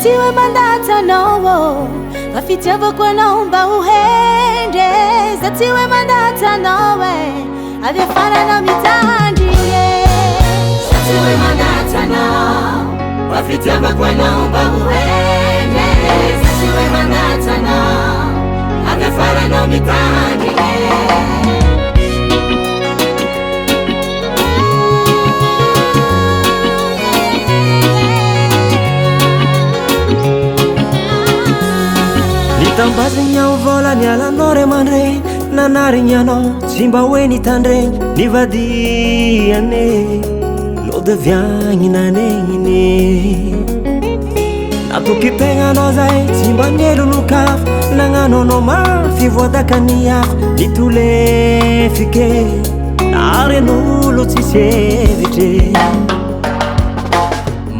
Zatiwe mandata nowo Vafitiavo kwa naomba uhende Zatiwe mandata nowe Avefana na mitandie Zatiwe mandata no Vafitiavo kwa naomba uhende Zatiwe mandata no Avefana na mitandie Tambazigna vola ni alanore mandre nanarignano simba weni tandre ni vadiane lo deviagni nanengine natuki tenga nozai simba nelu lukaf nangano no ma fi vodakania ni tule fike are no lo tisevite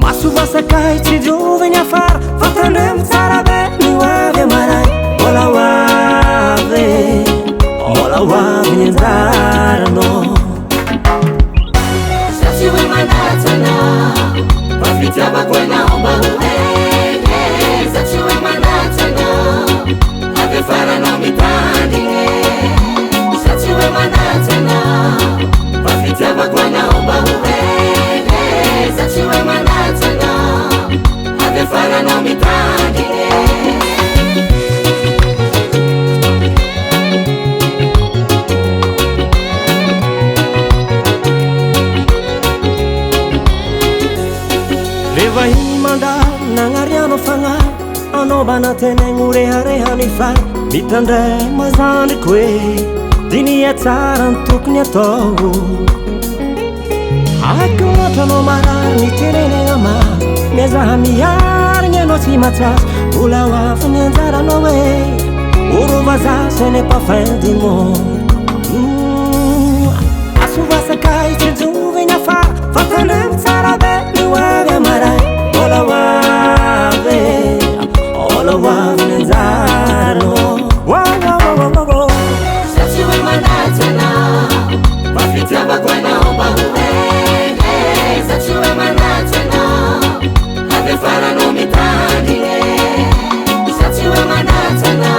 masuva sakai ti giovani far fatrandem sarabe ni wave marai Ola wave nientrano Zatiwe mandata no Vafitiava kwa naomba uhende Zatiwe mandata no Avefara no mitandie Zatiwe mandata no Vafitiava kwa naomba uhende Zatiwe mandata no Avefara no mitandie Nangariano fanga ano banatene ngure harehani fa mitandre mazande kwe dini yatsaran tukni atogu hakuna no marar ni terene ama meza hamiyar nyeno simatas ula wa funenzara no we uruvaza ce n'est pas fin du monde asuva sakai tzu venya fa fatane sarabe ni wa marai Ola wave nenzaro Zatiwe mandata no Vafitiava kwa naomba uhende Zatiwe mandata no Avefara no mitandie Zatiwe mandata no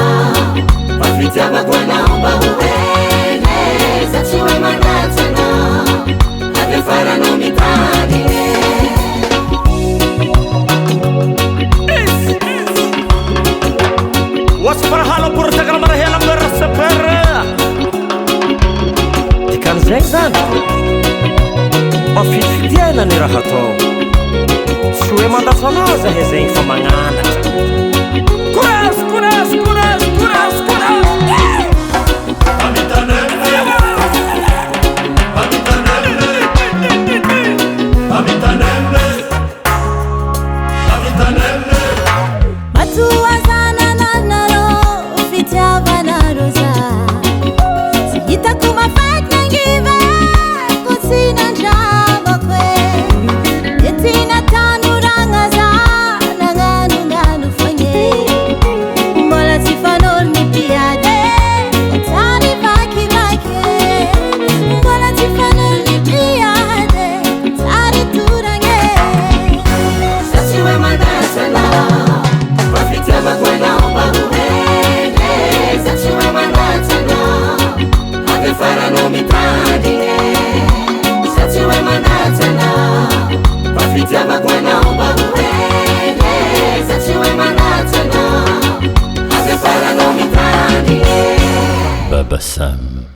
Vafitiava kwa naomba uhende Zatiwe mandata no Avefara no mitandie Wasparhalo purtagal marahela merseper Dikan zengzan Ofitiana ni rahato Sue mandatonoza hezeng famangana Kuras Baba Sam.